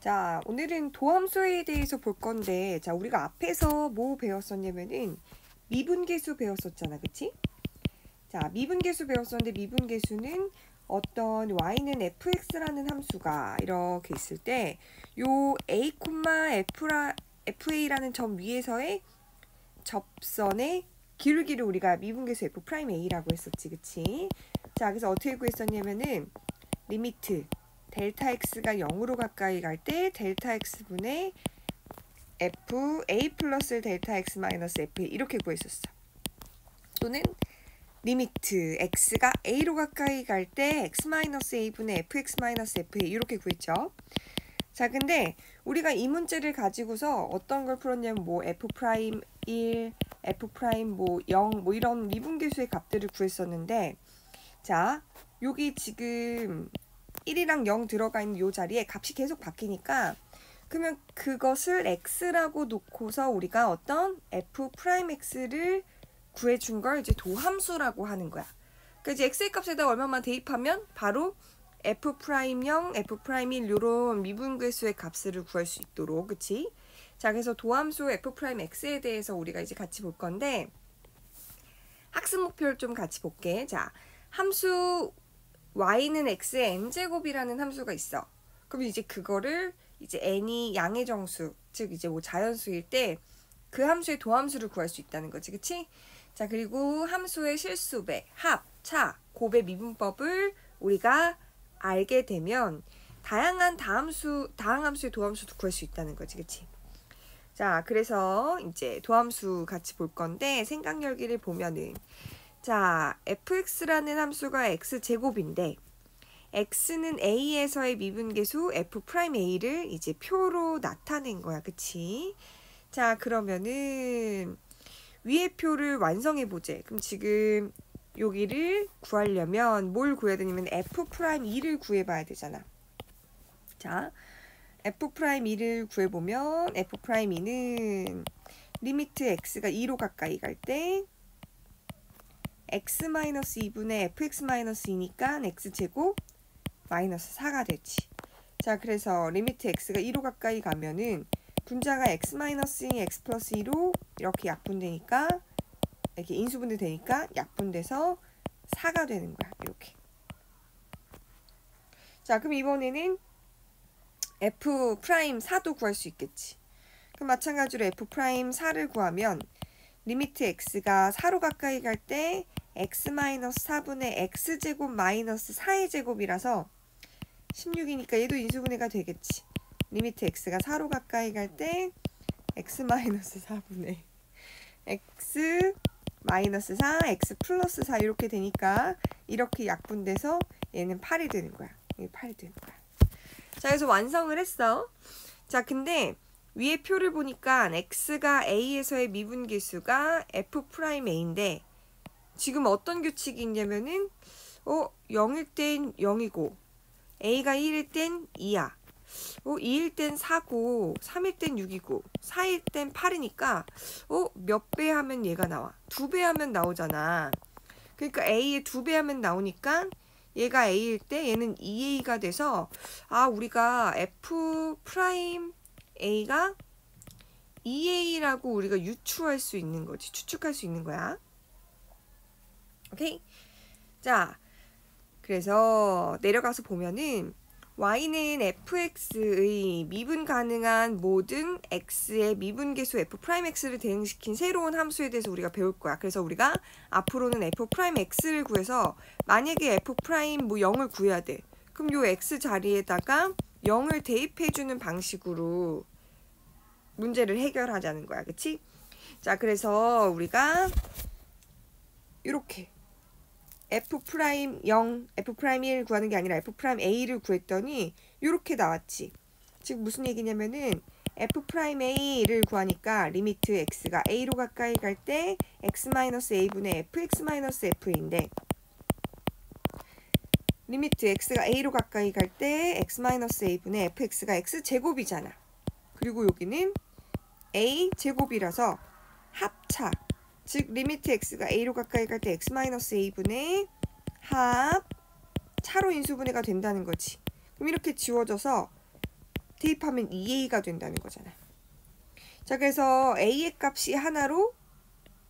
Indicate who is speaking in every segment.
Speaker 1: 자, 오늘은 도함수에 대해서 볼 건데, 자, 우리가 앞에서 뭐 배웠었냐면은 미분계수 배웠었잖아, 그치? 자, 미분계수 배웠었는데 미분계수는 어떤 y는 fx라는 함수가 이렇게 있을 때 요 a, fa라는 점 위에서의 접선의 기울기를 우리가 미분계수 f'a라고 했었지, 그치? 자, 그래서 어떻게 구했었냐면은 리미트 델타 x가 0으로 가까이 갈 때 델타 x분의 fa 플러스 델타 x 마이너스 fa 이렇게 구했었어. 또는 리미트 x가 a로 가까이 갈 때 x 마이너스 a분의 fx 마이너스 fa 이렇게 구했죠. 자, 근데 우리가 이 문제를 가지고서 어떤 걸 풀었냐면 뭐 f'1, f' 뭐 0, 뭐 이런 미분계수의 값들을 구했었는데, 자, 여기 지금 1이랑 0 들어가 있는 이 자리에 값이 계속 바뀌니까 그러면 그것을 x라고 놓고서 우리가 어떤 f'x를 구해준 걸 이제 도함수라고 하는 거야. 그러니까 이제 x의 값에다 얼마만 대입하면 바로 f'0, f'1 이런 미분계수의 값을 구할 수 있도록, 그치? 자, 그래서 도함수 f'x에 대해서 우리가 이제 같이 볼 건데 학습 목표를 좀 같이 볼게. 자, 함수 y는 x의 n제곱이라는 함수가 있어. 그럼 이제 그거를 이제 n이 양의 정수, 즉 이제 뭐 자연수일 때 그 함수의 도함수를 구할 수 있다는 거지, 그치? 자, 그리고 함수의 실수배, 합, 차, 곱의 미분법을 우리가 알게 되면 다양한 다항함수의 도함수도 구할 수 있다는 거지, 그치? 자, 그래서 이제 도함수 같이 볼 건데 생각 열기를 보면은, 자, fx라는 함수가 x제곱인데 x는 a에서의 미분계수 f'a를 이제 표로 나타낸 거야, 그치? 자, 그러면은 위의 표를 완성해 보재. 그럼 지금 여기를 구하려면 뭘 구해야 되냐면 f'2를 구해봐야 되잖아. 자, f'2를 구해보면 f'2는 리미트 x가 2로 가까이 갈 때 x-2분의 fx-2니까 x제곱 마이너스 4가 되지. 자, 그래서 리미트 x가 2로 가까이 가면은 분자가 x-2이 x 플러스 2로 이렇게 약분되니까, 이렇게 인수분해 되니까 약분돼서 4가 되는 거야, 이렇게. 자, 그럼 이번에는 f'4도 구할 수 있겠지. 그럼 마찬가지로 f'4를 구하면 리미트 x가 4로 가까이 갈 때 x-4분의 x제곱 마이너스 4의 제곱이라서 16이니까 얘도 인수분해가 되겠지. 리미트 x가 4로 가까이 갈 때 x-4분의 x 마이너스 4, x 플러스 4 이렇게 되니까 이렇게 약분돼서 얘는 8이 되는 거야. 이게 8이 되는 거야. 자, 그래서 완성을 했어. 자, 근데 위에 표를 보니까 x가 a에서의 미분계수가 f'a인데 지금 어떤 규칙이 있냐면은 0일 땐 0이고 a가 1일 땐 2야. 2일 땐 4고 3일 땐 6이고 4일 땐 8이니까 몇 배 하면 얘가 나와? 2배 하면 나오잖아. 그러니까 a의 2배 하면 나오니까 얘가 a일 때 얘는 2a가 돼서 우리가 f'a가 2a라고 우리가 유추할 수 있는 거지. 추측할 수 있는 거야. 오케이? 자, 그래서 내려가서 보면은 y는 fx의 미분 가능한 모든 x의 미분계수 f'x를 대응시킨 새로운 함수에 대해서 우리가 배울 거야. 그래서 우리가 앞으로는 f'x를 구해서 만약에 f' 뭐 0을 구해야 돼. 그럼 요 x 자리에다가 0을 대입해주는 방식으로 문제를 해결하자는 거야. 그치? 자, 그래서 우리가 이렇게 f'0, f'1 구하는 게 아니라 f'a를 구했더니 이렇게 나왔지. 즉 무슨 얘기냐면은 f'a를 구하니까 리미트 x가 a로 가까이 갈 때 x-a분의 fx-fa인데 리미트 x가 a로 가까이 갈 때 x-a분의 fx가 x제곱이잖아. 그리고 여기는 a제곱이라서 합차, 즉 리미트 x가 a로 가까이 갈 때 x-a분의 합 차로 인수분해가 된다는 거지. 그럼 이렇게 지워져서 대입하면 2a가 된다는 거잖아. 자, 그래서 a의 값이 하나로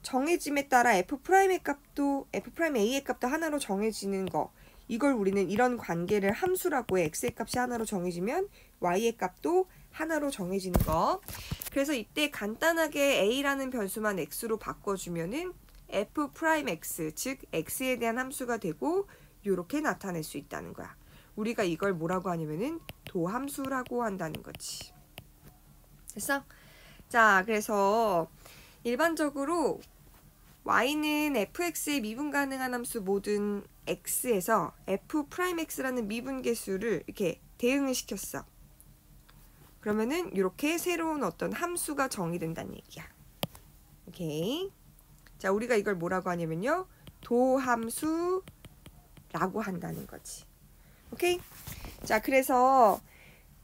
Speaker 1: 정해짐에 따라 f'의 값도 f'a의 값도 하나로 정해지는 거. 이걸 우리는 이런 관계를 함수라고 해. x의 값이 하나로 정해지면 y의 값도 하나로 정해지는 거. 그래서 이때 간단하게 a라는 변수만 x로 바꿔주면은 f'x, 즉 x에 대한 함수가 되고 이렇게 나타낼 수 있다는 거야. 우리가 이걸 뭐라고 하냐면은 도함수라고 한다는 거지. 됐어? 자, 그래서 일반적으로 y는 fx의 미분 가능한 함수 모든 x에서 f'x라는 미분계수를 이렇게 대응을 시켰어. 그러면은 이렇게 새로운 어떤 함수가 정의된다는 얘기야. 오케이. 자, 우리가 이걸 뭐라고 하냐면요, 도함수라고 한다는 거지. 오케이? 자, 그래서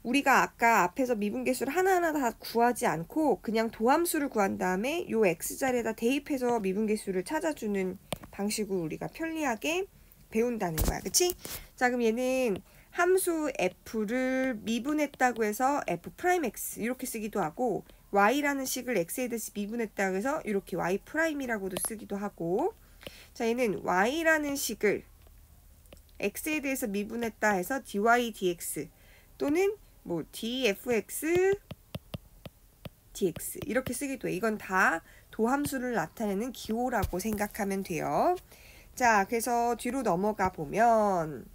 Speaker 1: 우리가 아까 앞에서 미분계수를 하나하나 다 구하지 않고 그냥 도함수를 구한 다음에 요 x자리에다 대입해서 미분계수를 찾아주는 방식으로 우리가 편리하게 배운다는 거야. 그치? 자, 그럼 얘는 함수 f를 미분했다고 해서 f'x 이렇게 쓰기도 하고, y라는 식을 x에 대해서 미분했다고 해서 이렇게 y'이라고도 쓰기도 하고, 자, 얘는 y라는 식을 x에 대해서 미분했다 해서 dy dx 또는 뭐 dfx dx 이렇게 쓰기도 해. 이건 다 도함수를 나타내는 기호라고 생각하면 돼요. 자, 그래서 뒤로 넘어가 보면